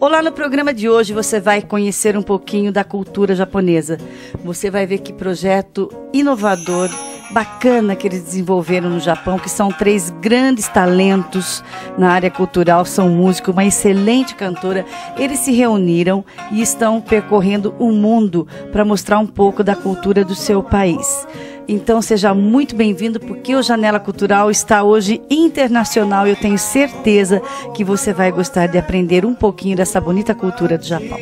Olá, no programa de hoje você vai conhecer um pouquinho da cultura japonesa. Você vai ver que projeto inovador, bacana que eles desenvolveram no Japão, que são 3 grandes talentos na área cultural, são músicos, uma excelente cantora. Eles se reuniram e estão percorrendo o mundo para mostrar um pouco da cultura do seu país. Então seja muito bem-vindo, porque o Janela Cultural está hoje internacional e eu tenho certeza que você vai gostar de aprender um pouquinho dessa bonita cultura do Japão.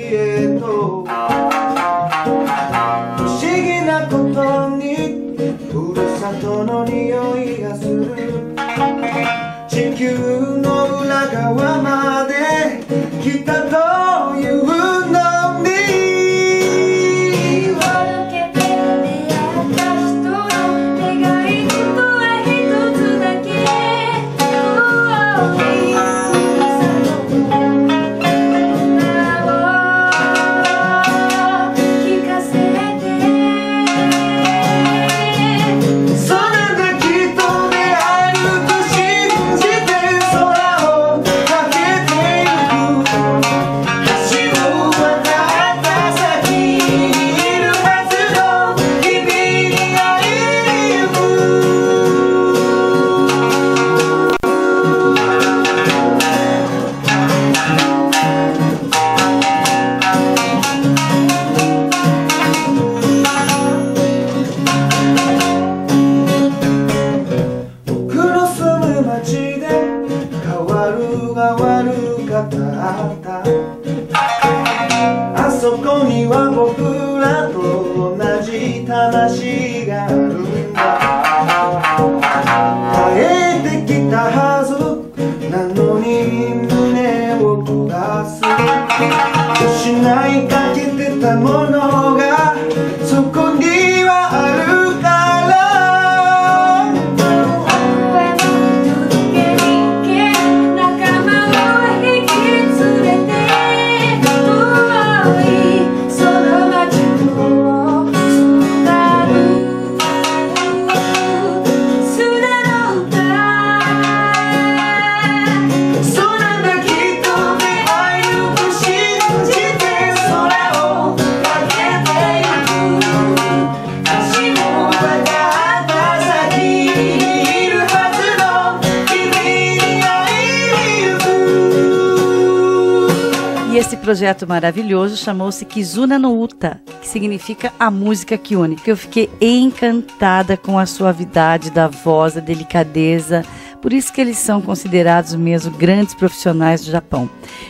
Esse projeto maravilhoso chamou-se Kizuna no Uta, que significa a música que une. Eu fiquei encantada com a suavidade da voz, a delicadeza, por isso que eles são considerados mesmo grandes profissionais do Japão.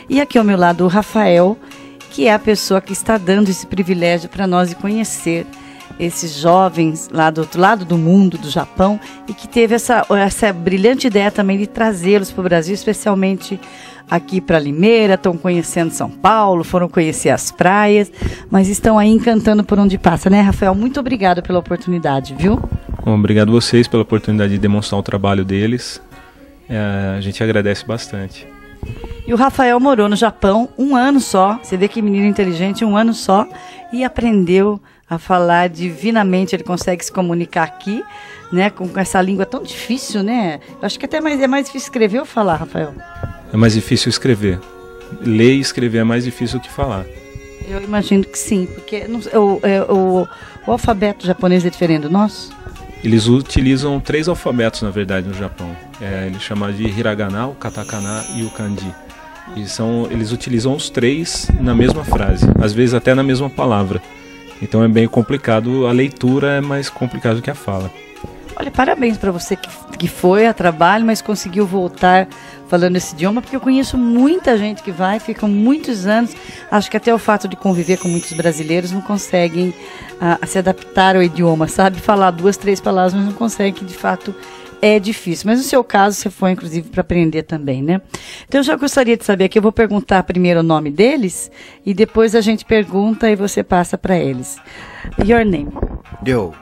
E aqui ao meu lado o Rafael, que é a pessoa que está dando esse privilégio para nós de conhecer esses jovens lá do outro lado do mundo, do Japão, e que teve essa brilhante ideia também de trazê-los para o Brasil, especialmente aqui para Limeira. Estão conhecendo São Paulo, foram conhecer as praias, mas estão aí encantando por onde passa, né, Rafael? Muito obrigada pela oportunidade, viu? Bom, obrigado a vocês pela oportunidade de demonstrar o trabalho deles. A gente agradece bastante. E o Rafael morou no Japão 1 ano só, você vê que menino inteligente, 1 ano só, e aprendeu a falar divinamente. Ele consegue se comunicar aqui, né, com essa língua tão difícil, né? Eu acho que até é mais difícil escrever ou falar, Rafael? É mais difícil escrever. Ler e escrever é mais difícil do que falar. Eu imagino que sim, porque o alfabeto japonês é diferente do nosso? Eles utilizam 3 alfabetos, na verdade, no Japão. Eles chamam de hiragana, o katakana e o kanji. Eles utilizam os 3 na mesma frase, às vezes até na mesma palavra. Então é bem complicado, a leitura é mais complicada do que a fala. Olha, parabéns para você que foi a trabalho, mas conseguiu voltar falando esse idioma, porque eu conheço muita gente que vai, ficam muitos anos, acho que até o fato de conviver com muitos brasileiros não conseguem se adaptar ao idioma, sabe? Falar 2, 3 palavras, mas não conseguem, que de fato é difícil. Mas no seu caso, você foi inclusive para aprender também, né? Então eu já gostaria de saber aqui, eu vou perguntar primeiro o nome deles, e depois a gente pergunta e você passa para eles. Your name? Ryo.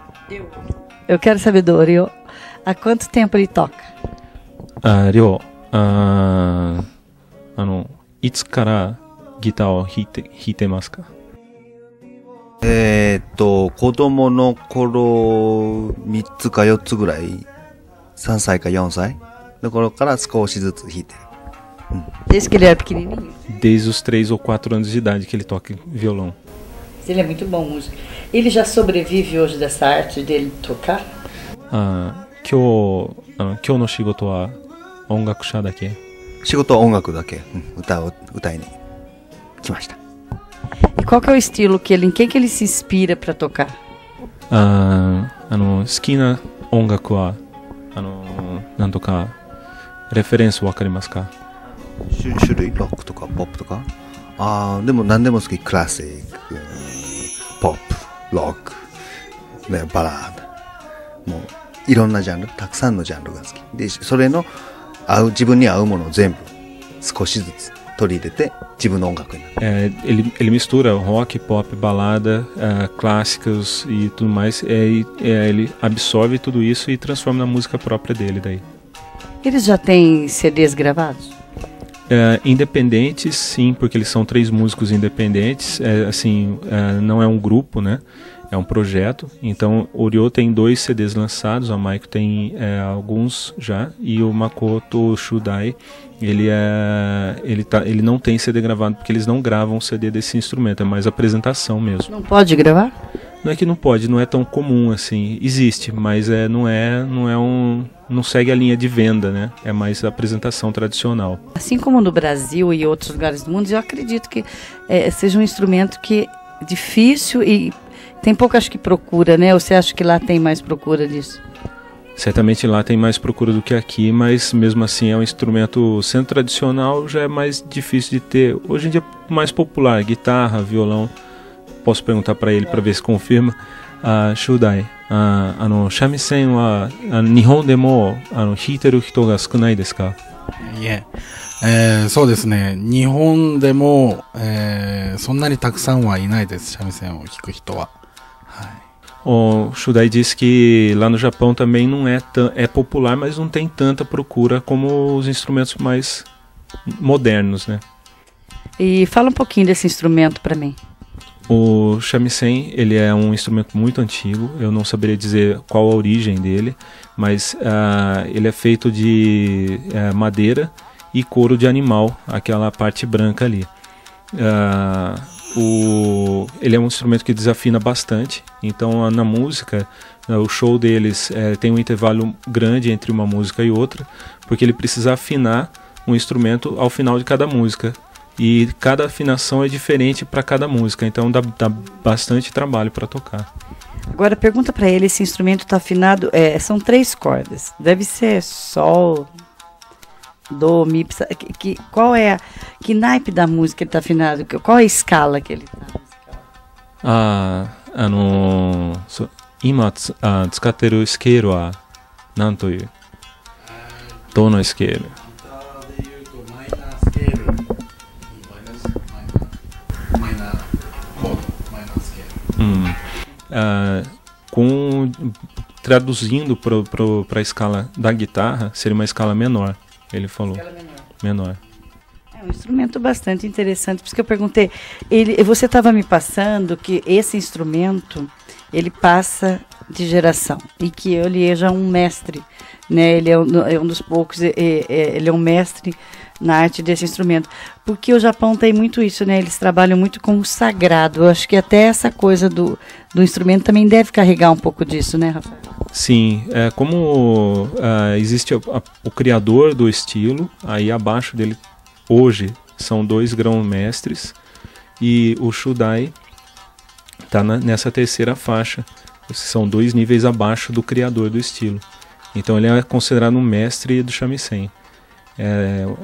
Eu quero saber do Ryo. Há quanto tempo ele toca? Ryo, いつからギターを弾いてますか？子供の頃3つか4つぐらい、3歳か4歳の頃から少しずつ弾いてる。Desde que ele era pequenininho? Desde os 3 ou 4 anos de idade que ele toca violão. Ele é muito bom músico. Ele já sobrevive hoje dessa arte dele tocar? 今日の仕事は音楽者だけ。仕事は音楽だけ、歌いに来ました。 E qual que é o estilo que ele, em quem que ele se inspira para tocar? 好きな音楽はなんとかレフェレンスわかりますか？種類ロックとかポップとか、でも何でも好き。クラシック、ポップ、ロック、ね、バラード、もういろんなジャンル、たくさんのジャンルが好きで、それの自分に合うものを全部少しずつ取り入れて自分の音楽になる。Ele mistura rock, pop, balada, clássicos e tudo mais. Ele absorve tudo isso e transforma na música própria dele daí. Eles já têm CDs gravados? Independentes, sim, porque eles são 3 músicos independentes. Não é um grupo, né? É um projeto. Então, o Ryo tem 2 CDs lançados, a Maiko tem alguns já, e o Makoto Shudai, ele não tem CD gravado, porque eles não gravam CD desse instrumento, é mais apresentação mesmo. Não pode gravar? Não é que não pode, não é tão comum assim. Existe, mas não segue a linha de venda, né? É mais a apresentação tradicional. Assim como no Brasil e outros lugares do mundo, eu acredito que seja um instrumento que é difícil e tem pouco, acho que, procura, né? Ou você acha que lá tem mais procura disso? Certamente lá tem mais procura do que aqui, mas mesmo assim é um instrumento, sendo tradicional, já é mais difícil de ter. Hoje em dia é mais popular, guitarra, violão. Posso perguntar para ele para ver se confirma. Shudai, 三味線は日本でも弾いてる人が少ないですか？いえ、そうですね。日本でも、そんなにたくさんはいないです。三味線を弾く人は。はい。O Shudai disse que lá no Japão também não é popular, mas não tem tanta procura como os instrumentos mais modernos, né? E fala um pouquinho desse instrumento para mim. O shamisen, ele é um instrumento muito antigo, eu não saberia dizer qual a origem dele, mas ele é feito de madeira e couro de animal, aquela parte branca ali. Ele é um instrumento que desafina bastante, então na música, o show deles tem um intervalo grande entre uma música e outra, porque ele precisa afinar um instrumento ao final de cada música. E cada afinação é diferente para cada música, então dá bastante trabalho para tocar. Agora pergunta para ele, esse instrumento está afinado, são 3 cordas, deve ser sol, do, mi, qual é, que naipe da música ele está afinado, qual é a escala que ele está? 今使ってるスケールは何という？どのスケール？Traduzindo para a escala da guitarra, seria uma escala menor, ele falou. Menor. É um instrumento bastante interessante, por isso que eu perguntei. Você estava me passando que esse instrumento, ele passa de geração, e que ele é já um mestre, né? Ele é um dos poucos, ele é um mestre na arte desse instrumento, porque o Japão tem muito isso, né? Eles trabalham muito com o sagrado. Eu acho que até essa coisa do instrumento também deve carregar um pouco disso, né, Rafael? Sim, como existe o criador do estilo, aí abaixo dele hoje são 2 grão-mestres e o Shudai está nessa terceira faixa, são 2 níveis abaixo do criador do estilo. Então ele é considerado um mestre do shamisen.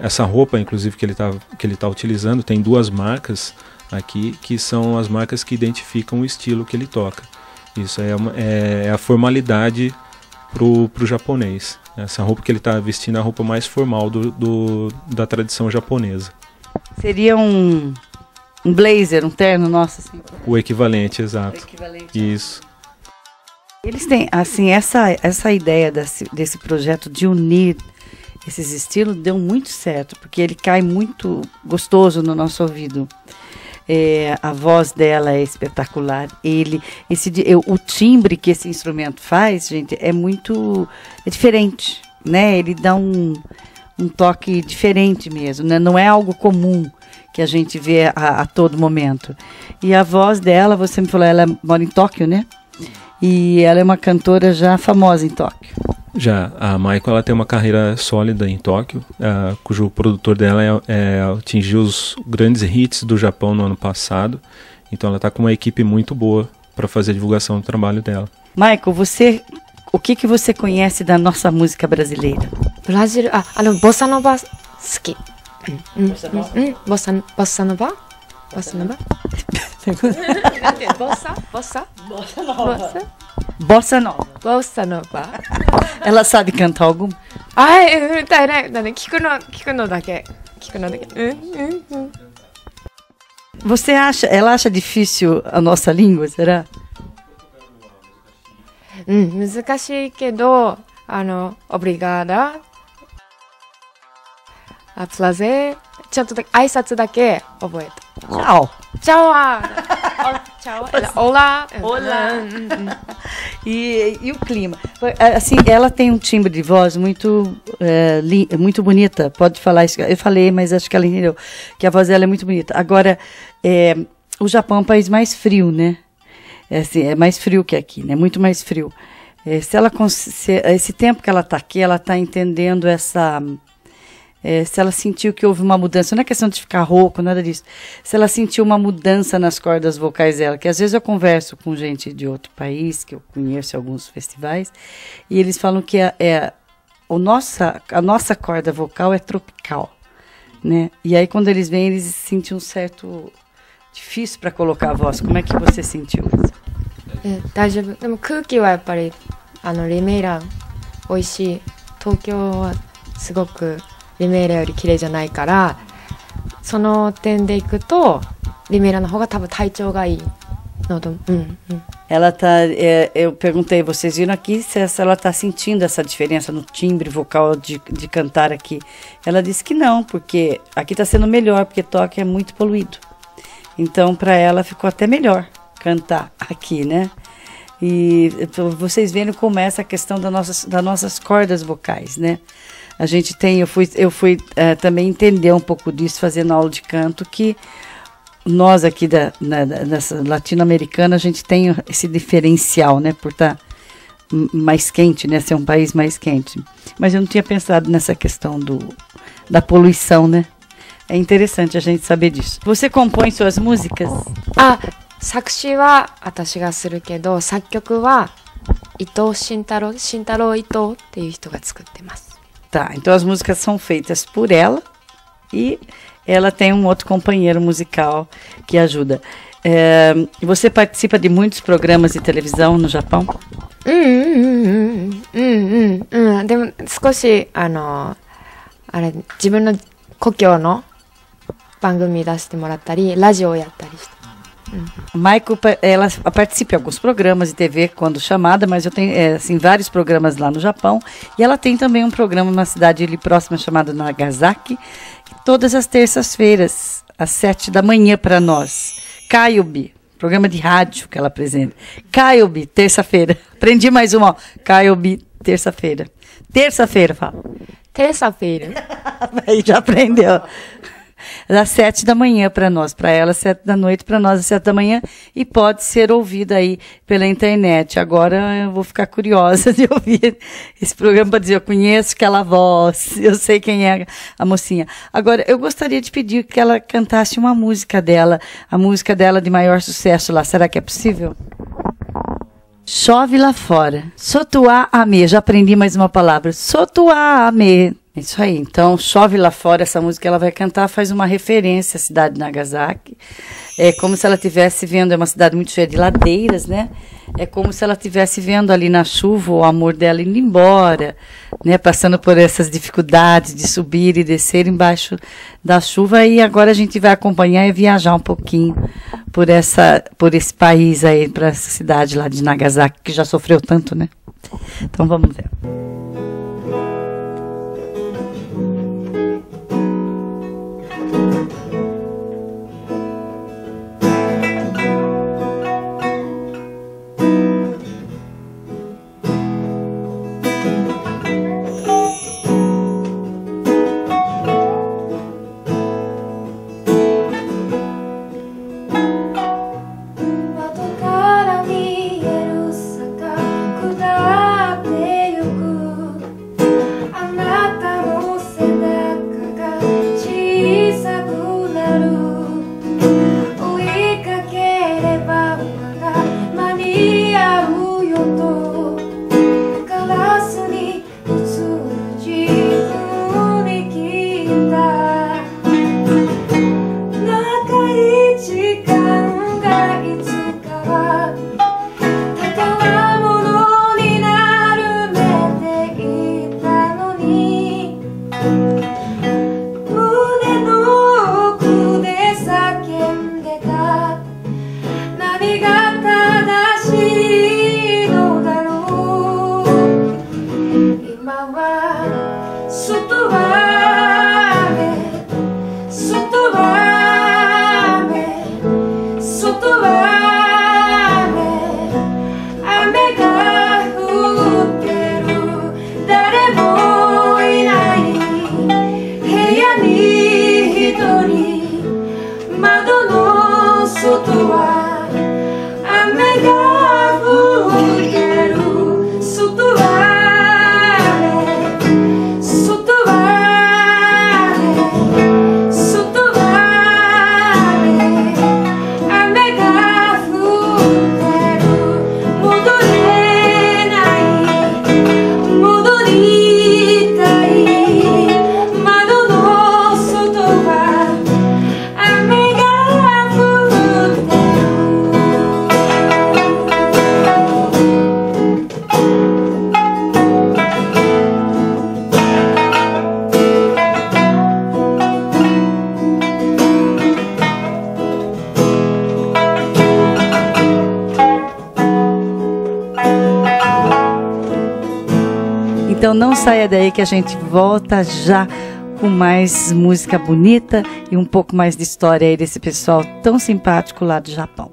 Essa roupa, inclusive, que ele tá utilizando, tem 2 marcas aqui, que são as marcas que identificam o estilo que ele toca. Isso é a formalidade pro japonês. Essa roupa que ele está vestindo é a roupa mais formal da tradição japonesa. Seria um blazer, um terno, nossa, assim. O equivalente, exato. O equivalente. Isso. Eles têm, assim, essa ideia desse projeto de unir esses estilos deu muito certo, porque ele cai muito gostoso no nosso ouvido. A voz dela é espetacular. O timbre que esse instrumento faz, gente, é diferente, né? Ele dá um um toque diferente mesmo, né? Não é algo comum que a gente vê a todo momento. E a voz dela, você me falou, ela mora em Tóquio, né? E ela é uma cantora já famosa em Tóquio. Já, a Maiko ela tem uma carreira sólida em Tóquio, cujo produtor dela atingiu os grandes hits do Japão no ano passado. Então ela está com uma equipe muito boa para fazer a divulgação do trabalho dela. Maiko, o que você conhece da nossa música brasileira? ブラジル、ボサノバ好き。ボサノバボサノバボサノバなんてボサボサボサノバ Bossa Nova. ボサノバ Ela sabe cantar algum? 歌えない。だね、聞くのだけ。Ela acha difícil a nossa língua, será? 難しいけど、オブリガーダ、プラゼ、ちょっとだけ挨拶だけ覚えた。Tchau. Tchau! Tchau! Olá! Olá! E o clima? Assim, ela tem um timbre de voz muito, muito bonita. Pode falar isso. Eu falei, mas acho que ela entendeu. Que a voz dela é muito bonita. Agora, o Japão é um país mais frio, né? É mais frio que aqui, né? Muito mais frio. Esse tempo que ela está aqui, ela está entendendo se ela sentiu que houve uma mudança, não é questão de ficar rouco, nada disso. Se ela sentiu uma mudança nas cordas vocais dela, que às vezes eu converso com gente de outro país, que eu conheço em alguns festivais, e eles falam que a nossa corda vocal é tropical, né? E aí quando eles vêm, eles sentem um certo difícil para colocar a voz. Como é que você sentiu isso? 大丈夫。でも空気はやっぱりリメイラ美味しい。東京はすごくリメイラより綺麗じゃないから、その点でいくとリメイラの方が多分体調がいいのと。Ela tá, eu perguntei, vocês viram aqui se ela está sentindo essa diferença no timbre vocal de cantar aqui. Ela disse que não, porque aqui está sendo melhor, porque Tóquio é muito poluído. Então, para ela ficou até melhor cantar aqui, né? E vocês verem como é essa questão das nossas cordas vocais, né? A gente tem, eu fui também entender um pouco disso fazendo aula de canto, que nós aqui nessa latino-americana, a gente tem esse diferencial, né? Por estar mais quente, né? Ser um país mais quente. Mas eu não tinha pensado nessa questão da poluição, né? É interessante a gente saber disso. Você compõe suas músicas? 作詞は私がするけど、作曲は伊藤慎太郎伊藤っていう人が作ってます。Tá, então as músicas são feitas por ela e ela tem um outro companheiro musical que ajuda. Você participa de muitos programas de televisão no Japão? でも少し自分の故郷の番組出してもらったり、ラジオをやったりして。Maiko, ela participa em alguns programas de TV quando chamada, mas eu tenho assim, vários programas lá no Japão. E ela tem também um programa numa cidade ali próxima chamada Nagasaki, todas as terças-feiras, às 7 da manhã para nós. Kaiobi, programa de rádio que ela apresenta. Kaiobi, terça-feira. Aprendi mais uma, ó. Kaiobi, terça-feira. Terça-feira, fala. Terça-feira. Aí já aprendeu. Das 7 da manhã para nós, para ela 7 da noite, para nós às 7 da manhã, e pode ser ouvida aí pela internet. Agora eu vou ficar curiosa de ouvir esse programa para dizer, eu conheço aquela voz, eu sei quem é a mocinha. Agora, eu gostaria de pedir que ela cantasse uma música dela, a música dela de maior sucesso lá. Será que é possível? Chove lá fora. Sotuá ame. Já aprendi mais uma palavra. Sotuá ame. Isso aí. Então, Chove lá fora, essa música ela vai cantar, faz uma referência à cidade de Nagasaki. É como se ela estivesse vendo, é uma cidade muito cheia de ladeiras, né? É como se ela estivesse vendo ali na chuva o amor dela indo embora, né? Passando por essas dificuldades de subir e descer embaixo da chuva. E agora a gente vai acompanhar e viajar um pouquinho por esse país aí, para essa cidade lá de Nagasaki, que já sofreu tanto, né? Então vamos ver. Então não saia daí que a gente volta já com mais música bonita e um pouco mais de história aí desse pessoal tão simpático lá do Japão.